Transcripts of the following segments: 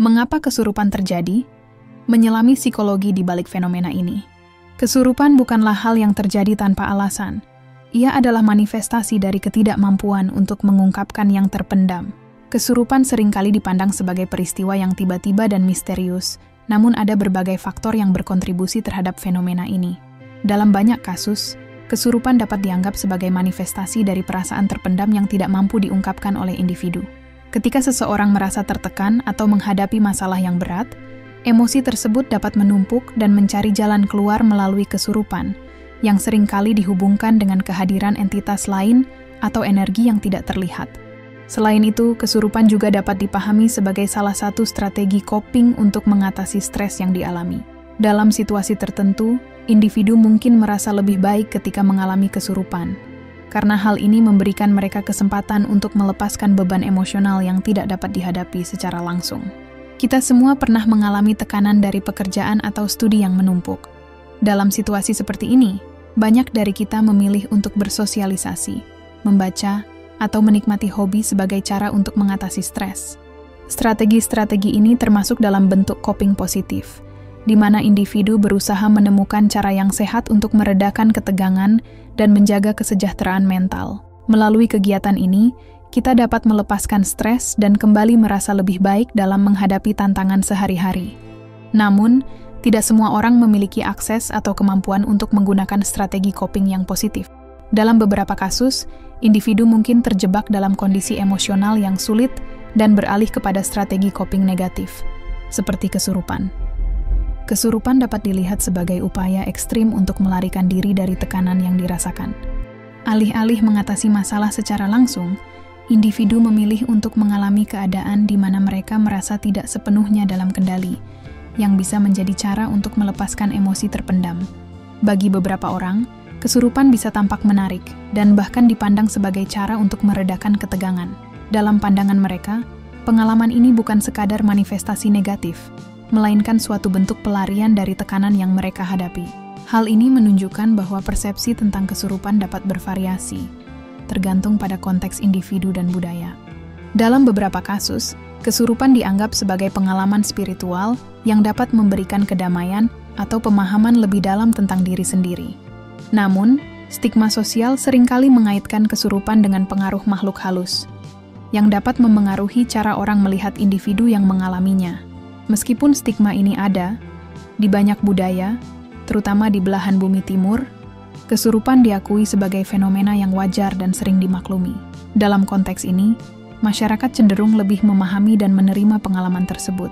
Mengapa kesurupan terjadi? Menyelami psikologi di balik fenomena ini. Kesurupan bukanlah hal yang terjadi tanpa alasan. Ia adalah manifestasi dari ketidakmampuan untuk mengungkapkan yang terpendam. Kesurupan seringkali dipandang sebagai peristiwa yang tiba-tiba dan misterius, namun ada berbagai faktor yang berkontribusi terhadap fenomena ini. Dalam banyak kasus, kesurupan dapat dianggap sebagai manifestasi dari perasaan terpendam yang tidak mampu diungkapkan oleh individu. Ketika seseorang merasa tertekan atau menghadapi masalah yang berat, emosi tersebut dapat menumpuk dan mencari jalan keluar melalui kesurupan, yang seringkali dihubungkan dengan kehadiran entitas lain atau energi yang tidak terlihat. Selain itu, kesurupan juga dapat dipahami sebagai salah satu strategi coping untuk mengatasi stres yang dialami. Dalam situasi tertentu, individu mungkin merasa lebih baik ketika mengalami kesurupan, karena hal ini memberikan mereka kesempatan untuk melepaskan beban emosional yang tidak dapat dihadapi secara langsung. Kita semua pernah mengalami tekanan dari pekerjaan atau studi yang menumpuk. Dalam situasi seperti ini, banyak dari kita memilih untuk bersosialisasi, membaca, atau menikmati hobi sebagai cara untuk mengatasi stres. Strategi-strategi ini termasuk dalam bentuk coping positif, di mana individu berusaha menemukan cara yang sehat untuk meredakan ketegangan dan menjaga kesejahteraan mental. Melalui kegiatan ini, kita dapat melepaskan stres dan kembali merasa lebih baik dalam menghadapi tantangan sehari-hari. Namun, tidak semua orang memiliki akses atau kemampuan untuk menggunakan strategi coping yang positif. Dalam beberapa kasus, individu mungkin terjebak dalam kondisi emosional yang sulit dan beralih kepada strategi coping negatif, seperti kesurupan. Kesurupan dapat dilihat sebagai upaya ekstrim untuk melarikan diri dari tekanan yang dirasakan. Alih-alih mengatasi masalah secara langsung, individu memilih untuk mengalami keadaan di mana mereka merasa tidak sepenuhnya dalam kendali, yang bisa menjadi cara untuk melepaskan emosi terpendam. Bagi beberapa orang, kesurupan bisa tampak menarik dan bahkan dipandang sebagai cara untuk meredakan ketegangan. Dalam pandangan mereka, pengalaman ini bukan sekadar manifestasi negatif, melainkan suatu bentuk pelarian dari tekanan yang mereka hadapi. Hal ini menunjukkan bahwa persepsi tentang kesurupan dapat bervariasi, tergantung pada konteks individu dan budaya. Dalam beberapa kasus, kesurupan dianggap sebagai pengalaman spiritual yang dapat memberikan kedamaian atau pemahaman lebih dalam tentang diri sendiri. Namun, stigma sosial seringkali mengaitkan kesurupan dengan pengaruh makhluk halus, yang dapat memengaruhi cara orang melihat individu yang mengalaminya. Meskipun stigma ini ada, di banyak budaya, terutama di belahan bumi timur, kesurupan diakui sebagai fenomena yang wajar dan sering dimaklumi. Dalam konteks ini, masyarakat cenderung lebih memahami dan menerima pengalaman tersebut,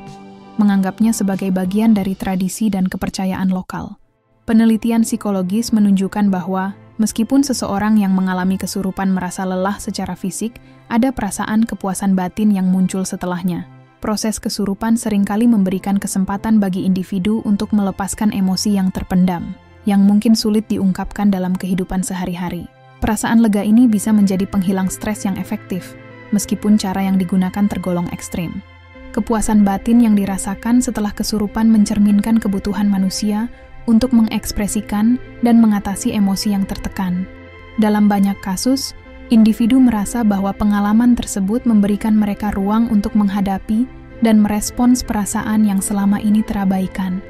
menganggapnya sebagai bagian dari tradisi dan kepercayaan lokal. Penelitian psikologis menunjukkan bahwa, meskipun seseorang yang mengalami kesurupan merasa lelah secara fisik, ada perasaan kepuasan batin yang muncul setelahnya. Proses kesurupan seringkali memberikan kesempatan bagi individu untuk melepaskan emosi yang terpendam, yang mungkin sulit diungkapkan dalam kehidupan sehari-hari. Perasaan lega ini bisa menjadi penghilang stres yang efektif, meskipun cara yang digunakan tergolong ekstrim. Kepuasan batin yang dirasakan setelah kesurupan mencerminkan kebutuhan manusia untuk mengekspresikan dan mengatasi emosi yang tertekan. Dalam banyak kasus, individu merasa bahwa pengalaman tersebut memberikan mereka ruang untuk menghadapi dan merespons perasaan yang selama ini terabaikan.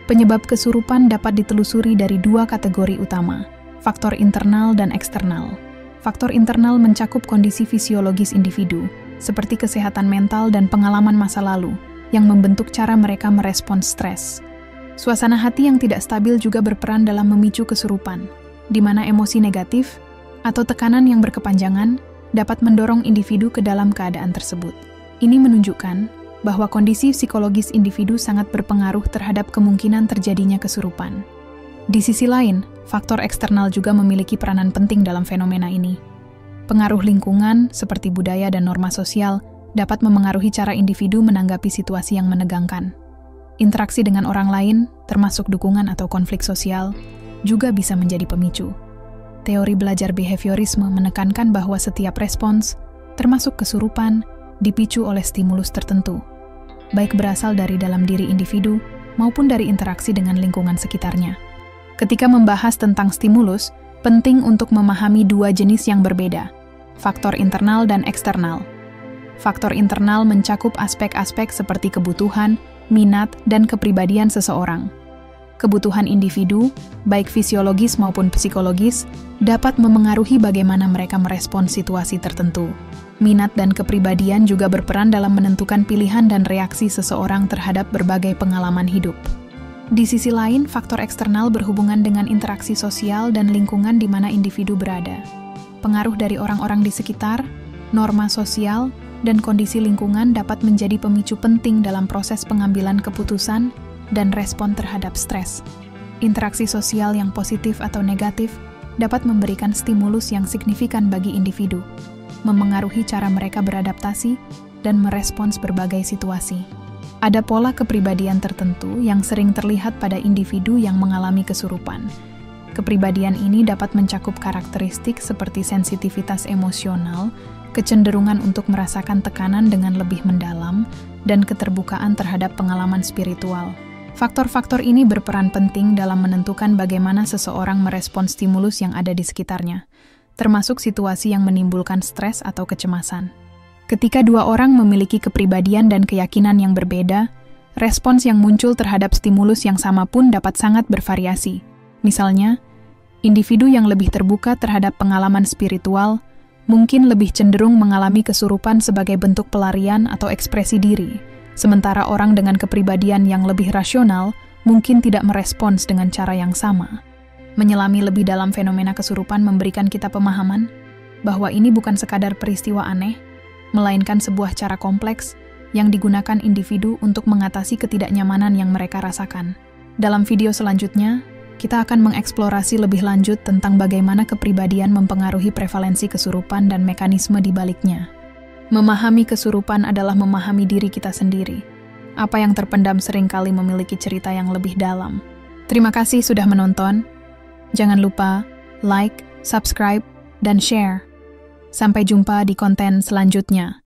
Penyebab kesurupan dapat ditelusuri dari dua kategori utama, faktor internal dan eksternal. Faktor internal mencakup kondisi fisiologis individu, seperti kesehatan mental dan pengalaman masa lalu, yang membentuk cara mereka merespons stres. Suasana hati yang tidak stabil juga berperan dalam memicu kesurupan, di mana emosi negatif atau tekanan yang berkepanjangan dapat mendorong individu ke dalam keadaan tersebut. Ini menunjukkan bahwa kondisi psikologis individu sangat berpengaruh terhadap kemungkinan terjadinya kesurupan. Di sisi lain, faktor eksternal juga memiliki peranan penting dalam fenomena ini. Pengaruh lingkungan, seperti budaya dan norma sosial, dapat memengaruhi cara individu menanggapi situasi yang menegangkan. Interaksi dengan orang lain, termasuk dukungan atau konflik sosial, juga bisa menjadi pemicu. Teori belajar behaviorisme menekankan bahwa setiap respons, termasuk kesurupan, dipicu oleh stimulus tertentu, baik berasal dari dalam diri individu maupun dari interaksi dengan lingkungan sekitarnya. Ketika membahas tentang stimulus, penting untuk memahami dua jenis yang berbeda, faktor internal dan eksternal. Faktor internal mencakup aspek-aspek seperti kebutuhan, minat, dan kepribadian seseorang. Kebutuhan individu, baik fisiologis maupun psikologis, dapat memengaruhi bagaimana mereka merespons situasi tertentu. Minat dan kepribadian juga berperan dalam menentukan pilihan dan reaksi seseorang terhadap berbagai pengalaman hidup. Di sisi lain, faktor eksternal berhubungan dengan interaksi sosial dan lingkungan di mana individu berada. Pengaruh dari orang-orang di sekitar, norma sosial, dan kondisi lingkungan dapat menjadi pemicu penting dalam proses pengambilan keputusan dan respon terhadap stres. Interaksi sosial yang positif atau negatif dapat memberikan stimulus yang signifikan bagi individu, memengaruhi cara mereka beradaptasi dan merespons berbagai situasi. Ada pola kepribadian tertentu yang sering terlihat pada individu yang mengalami kesurupan. Kepribadian ini dapat mencakup karakteristik seperti sensitivitas emosional, kecenderungan untuk merasakan tekanan dengan lebih mendalam, dan keterbukaan terhadap pengalaman spiritual. Faktor-faktor ini berperan penting dalam menentukan bagaimana seseorang merespon stimulus yang ada di sekitarnya, termasuk situasi yang menimbulkan stres atau kecemasan. Ketika dua orang memiliki kepribadian dan keyakinan yang berbeda, respons yang muncul terhadap stimulus yang sama pun dapat sangat bervariasi. Misalnya, individu yang lebih terbuka terhadap pengalaman spiritual mungkin lebih cenderung mengalami kesurupan sebagai bentuk pelarian atau ekspresi diri, sementara orang dengan kepribadian yang lebih rasional mungkin tidak merespons dengan cara yang sama. Menyelami lebih dalam fenomena kesurupan memberikan kita pemahaman bahwa ini bukan sekadar peristiwa aneh, melainkan sebuah cara kompleks yang digunakan individu untuk mengatasi ketidaknyamanan yang mereka rasakan. Dalam video selanjutnya, kita akan mengeksplorasi lebih lanjut tentang bagaimana kepribadian mempengaruhi prevalensi kesurupan dan mekanisme di baliknya. Memahami kesurupan adalah memahami diri kita sendiri. Apa yang terpendam seringkali memiliki cerita yang lebih dalam. Terima kasih sudah menonton. Jangan lupa like, subscribe, dan share. Sampai jumpa di konten selanjutnya.